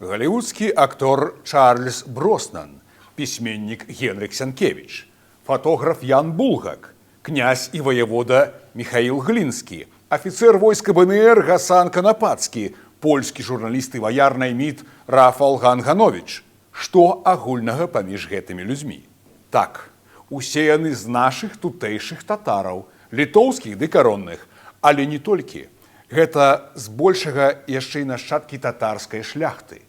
Голливудский актор Чарльз Броснан, письменник Генрик Сенкевич, фотограф Ян Булгак, князь и воевода Михаил Глинский, офицер войска БНР Гасан Канапацкі, польскі журналіст і ваяр найміт Рафал Ганганович. Што агульнага паміж гэтымі людзьмі? Так, усе яны з нашых тутэйшых татараў, літоўскіх ды каронных, але не толькі. Гэта збольшага яшчэ і нашчадкі татарскай шляхты.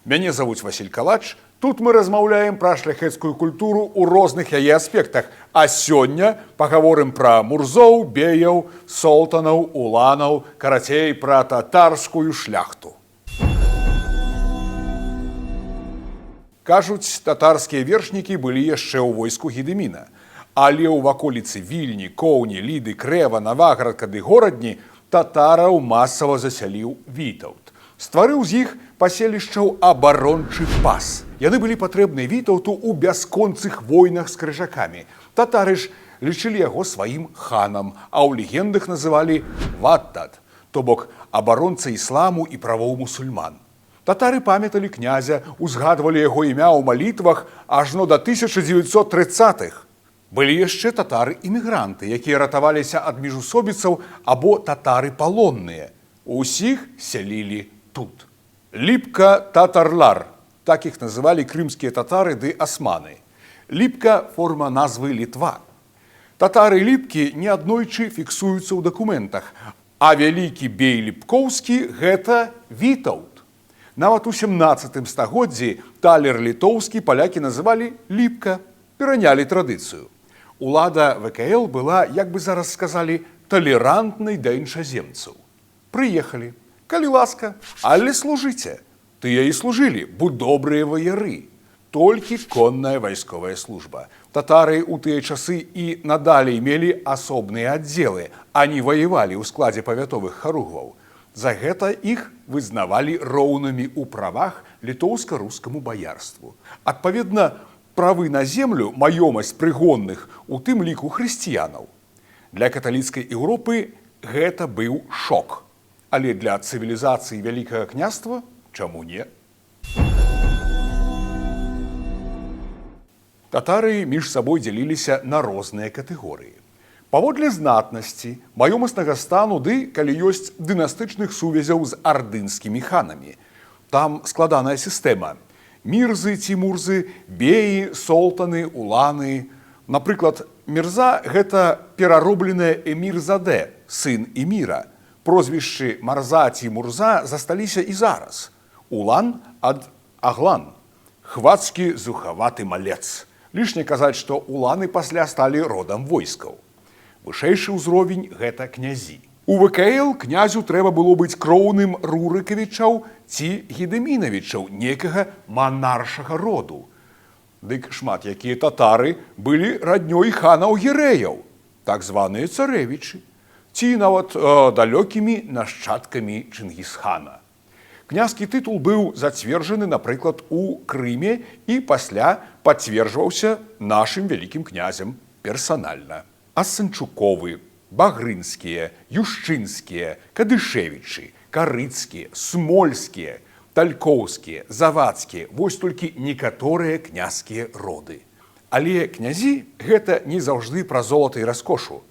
Мяне завуць Васіль Калач. Тут мы размаўляем пра шляхецкую культуру ў розных яе аспектах. А сёння пагаворым пра мурзоў, беяў, солтанаў, уланаў, карацей, пра татарскую шляхту. Кажуць, татарскія вершнікі былі яшчэ ў войску Гедыміна. Але ў ваколіцы Вільні, Коўні, Ліды, Крэва, Наваградка ды горадні татараў масава засяліў Вітаўт. Стварыў з іх паселішчаў абарончы пас. Яны былі патрэбныя Вітаўту ў бясконцых войнах з крыжакамі. Татары ж лічылі яго сваім ханам, а ў легендах называлі Ваттат, то бок абаронца ісламу і правоў мусульман. Татары памяталі князя, узгадвалі яго імя ў малітвах ажно да 1930-х. Былі яшчэ татары-імігранты, якія ратаваліся ад міжусобіцаў або татары палонныя. Усіх сялілі тут. Ліпка татарлар, так іх называлі крымскія татары ды асманы. Ліпка – форма назвы Літва. Татары Ліпкі неаднойчы фіксуюцца ў дакументах, а вялікі бей Ліпкоўскі – гэта Вітаўт. Нават у 17 стагоддзі талер літоўскі палякі называлі Ліпка, перанялі традыцыю. Улада ВКЛ была, як бы зараз сказалі, талерантнай да іншаземцаў. Прыехалі. Калі ласка, але служыце. Тыя і служылі, бо добрыя ваяры. Толькі конная вайсковая служба. Татары ў тыя часы і надалей мелі асобныя аддзелы, а не ваявалі ў складзе павятовых харугваў. За гэта іх вызнавалі роўнымі ў правах літоўска-рускаму баярству. Адпаведна, правы на землю, маёмасць прыгонных, у тым ліку хрысціянаў. Для каталіцкай Еўропы гэта быў шок. Але для цывілізацыі Вялікага княства чаму не? Татары між сабой дзяліліся на розныя катэгорыі. Паводле знатнасці, маёмаснага стану ды, калі ёсць дынастычных сувязяў з ардынскімі ханамі. Там складаная сістэма. Мірзы, цімурзы, беі, солтаны, уланы. Напрыклад, Мірза – гэта пераробленая Эмір-заде, сын Эміра. Прозвішчы Марза ці Мурза засталіся і зараз. Улан ад Аглан. Хвацкі зухаваты малец. Лішне казаць, што уланы пасля сталі родам войскаў. Вышэйшы ўзровень – гэта князі. У ВКЛ князю трэба было быць кроўным Рурыкавічаў ці Гедымінавічаў, некага манаршага роду. Дык шмат якія татары былі раднёй ханаў-гірэяў, так званыя царэвічы, ці нават далёкімі нашчадкамі Чынгісхана. Княскі тытул быў зацверджаны, напрыклад, у Крыме і пасля пацверджваўся нашым вялікім князем персанальна. Асэнчуковы, багрынскія, юшчынскія, кадышевічы, карыцкія, смольскія, талькоўскія, завадскія – вось толькі некаторыя княскія роды. Але князі – гэта не заўжды пра золата і раскошу.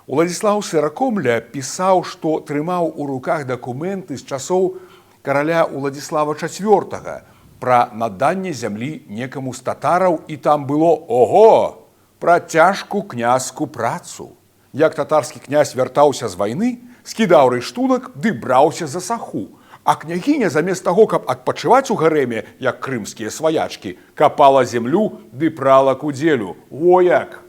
Уладзіслаў Сыракомля пісаў, што трымаў у руках дакументы з часоў караля Уладзіслава IV пра наданне зямлі некаму з татараў, і там было ого, пра цяжку князьку працу. Як татарскі князь вяртаўся з вайны, скідаў рыштунак ды браўся за саху, а княгіня замест таго, каб адпачываць у гарэме, як крымскія сваячкі, капала землю ды прала кудзелю. Во як!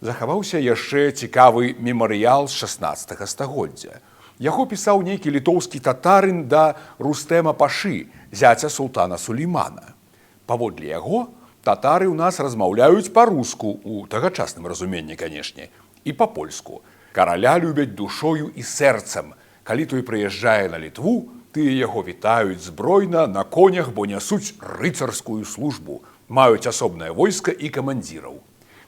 Захаваўся яшчэ цікавы мемарыял з 16 стагоддзя. Яго пісаў нейкі літоўскі татарын да Рустэма Пашы, зяця султана Сулеймана. Паводле яго, татары ў нас размаўляюць па-руску, у тагачасным разуменні, канешне, і па-польску. Караля любяць душою і сэрцам. Калі той прыязджае на Літву, тыя яго вітаюць збройна на конях, бо нясуць рыцарскую службу, маюць асобнае войска і камандзіраў.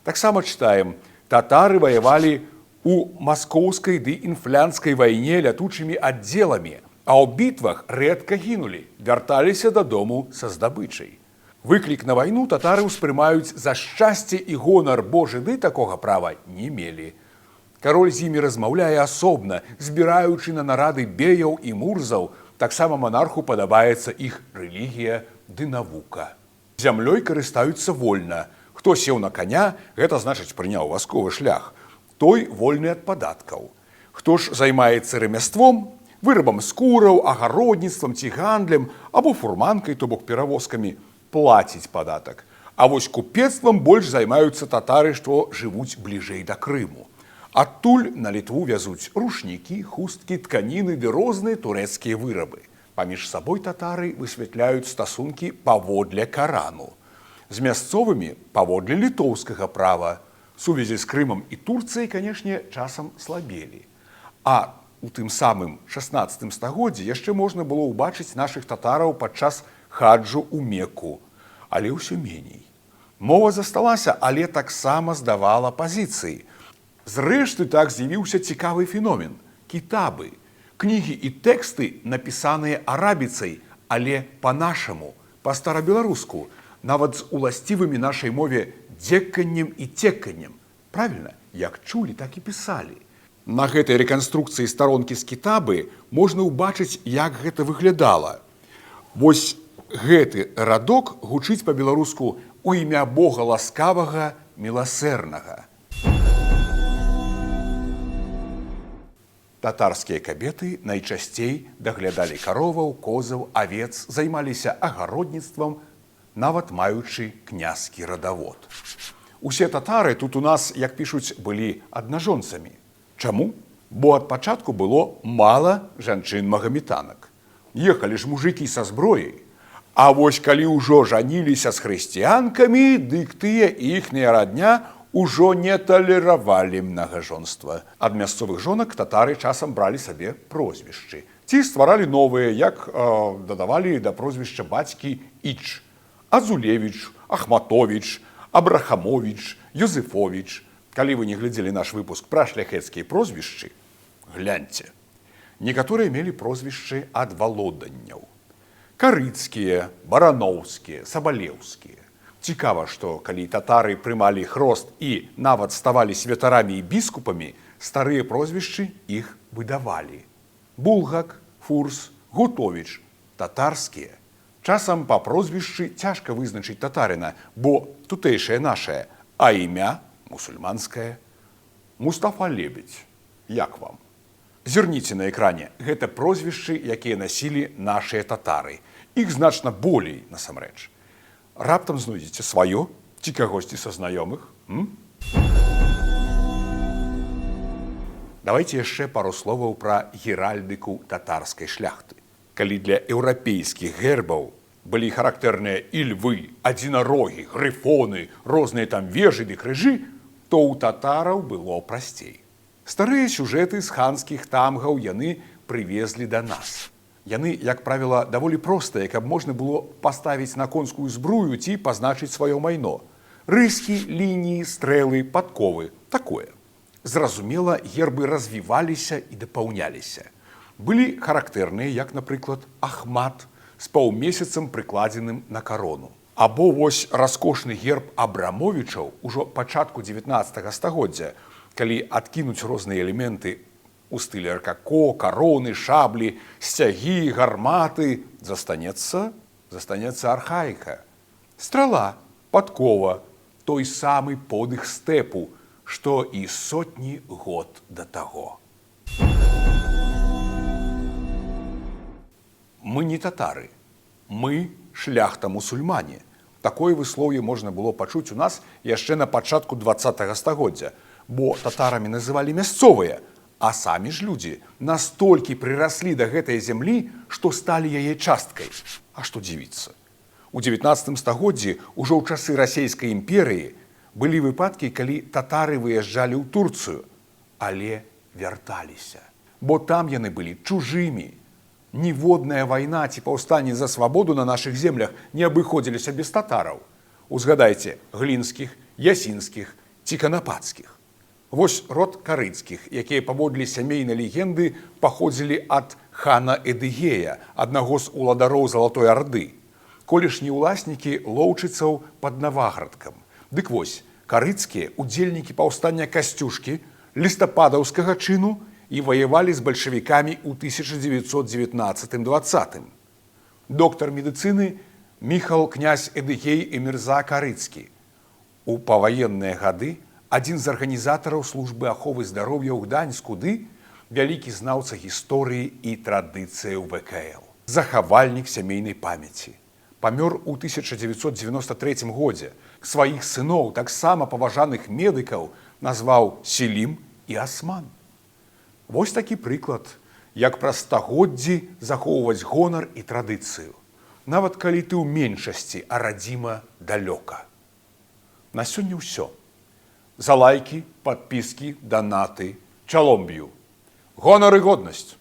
Таксама чытаем, татары ваявалі у маскоўскай ды інфлянскай вайне лятучымі аддзеламі, а ў бітвах рэдка гінулі, вярталіся дадому са здабычай. Выклік на вайну татары ўспрымаюць за шчасце і гонар, бо жыды такога права не мелі. Кароль з імі размаўляе асобна, збіраючы на нарады беяў і мурзаў, таксама монарху падабаецца іх рэлігія ды навука. Зямлёй карыстаюцца вольна. Хто сеў на коня, гэта значыць прыняў васковы шлях, той вольны ад падаткаў. Хто ж займаецца рамяством, вырабам скураў, агародніцтвам ці гандлем або фурманкай, то бок перавозкамі, плаціць падатак. А вось купецтвам больш займаюцца татары, што жывуць бліжэй да Крыму. Адтуль на Літву вязуць рушнікі, хусткі, тканіны ды розныя турэцкія вырабы. Паміж сабой татары высвятляюць стасункі паводле Карану. З мясцовымі паводле літоўскага права. Сувязі з Крымам і Турцыяй, канешне, часам слабелі. А у тым самым 16 стагоддзі яшчэ можна было ўбачыць нашых татараў падчас хаджу ў Мекку, але ўсё меней. Мова засталася, але таксама здавала пазіцыі. Зрэшты, так з'явіўся цікавы феномен – кітабы. Кнігі і тэксты, напісаныя арабіцай, але па-нашаму, па-старабеларуску, нават з уласцівымі нашай мове дзеканнем і цеканнем. Правільна, як чулі, так і пісалі. На гэтай рэканструкцыі старонкі з кітабы можна ўбачыць, як гэта выглядала. Вось гэты радок гучыць па-беларуску «У імя Бога ласкавага, міласэрнага». Татарскія кабеты найчасцей даглядалі кароваў, козаў, авец, займаліся агародніцтвам, нават маючы князькі радавод. Усе татары тут у нас, як пішуць, былі аднажонцамі. Чаму? Бо ад пачатку было мала жанчын-магамітанак. Ехалі ж мужыкі са зброяй. А вось калі ўжо жаніліся з хрысціянкамі, дык тыя іхнія радня ўжо не талеравалі мнагажонства. Ад мясцовых жонак татары часам бралі сабе прозвішчы. Ці стваралі новыя, як дадавалі да прозвішча бацькі Іч, Азулевіч, Ахматовіч, Абрахамовіч, Юзефовіч. Калі вы не глядзелі наш выпуск пра шляхецкія прозвішчы, гляньце. Некаторыя мелі прозвішчы ад валоданняў. Карыцкія, бараноўскія, сабалеўскія. Цікава, што калі татары прымалі хрост і нават ставалі святарамі і біскупамі, старыя прозвішчы іх выдавалі. Булгак, Фурс, Гутовіч, татарскія. Часам па прозвішчы цяжка вызначыць татарына, бо тутэйшае нашае, а імя мусульманскае. Мустафа Лебедь. Як вам? Зірніце на экране. Гэта прозвішчы, якія насілі нашыя татары. Іх значна болей, насамрэч. Раптам знойдзеце сваё ці кагосьці са знаёмых? Давайце яшчэ пару словаў пра геральдыку татарскай шляхты. Калі для еўрапейскіх гербаў былі характэрныя і львы, адзінарогі, грыфоны, розныя там вежы ды крыжы, то ў татараў было прасцей. Старыя сюжэты з ханскіх тамгаў яны прывезлі да нас. Яны, як правіла, даволі простыя, каб можна было паставіць на конскую збрую ці пазначыць сваё майно. Рыскі, лініі, стрэлы, падковы. Такое. Зразумела, гербы развіваліся і дапаўняліся. Былі характэрныя, як, напрыклад, Ахмат з паўмесяцам прыкладзеным на карону. Або вось раскошны герб Абрамовічаў ужо пачатку 19 стагоддзя, калі адкінуць розныя элементы у стылі ракако, кароны, шаблі, сцягі, гарматы, застанецца архаіка. Страла, падкова, той самы подых стэпу, што і сотні год да таго. Мы не татары, мы шляхта-мусульмане. Такое выслоўе можна было пачуць у нас яшчэ на пачатку 20 стагоддзя, бо татарамі называлі мясцовыя, а самі ж людзі настолькі прыраслі да гэтай зямлі, што сталі яе часткай. А што дзівіцца? У 19 стагоддзі ўжо ў часы расейскай імперыі былі выпадкі, калі татары выязджалі ў Турцыю, але вярталіся, бо там яны былі чужымі. Ніводная вайна ці паўстанне за свабоду на нашых землях не абыходзіліся без татараў. Узгадайце глінскіх, ясінскіх ці канапацкіх. Вось род карыцкіх, якія паводле сямейнай легенды паходзілі ад хана Эдыгея, аднаго з уладароў Залатой Арды, колішнія ўласнікі лоўчыцаў пад Наваградкам. Дык вось, карыцкія удзельнікі паўстання Касцюшкі, лістападаўскага чыну і ваявалі з бальшавікамі ў 1919-20. Доктар медыцыны Міхал князь Эдыгей і Мірза Карыцкі. У паваенныя гады адзін з арганізатараў службы аховы здароўя ў Гданьску ды вялікі знаўца гісторыі і традыцыяў ВКЛ. Захавальнік сямейнай памяці. Памёр у 1993 годзе. Сваіх сыноў, таксама паважаных медыкаў, назваў Селім і Асман. Вось такі прыклад, як праз стагоддзі захоўваць гонар і традыцыю. Нават калі ты ў меншасці, а радзіма далёка. На сёння ўсё. За лайкі, падпіскі, данаты, чалом б'ю. Гонар і годнасць!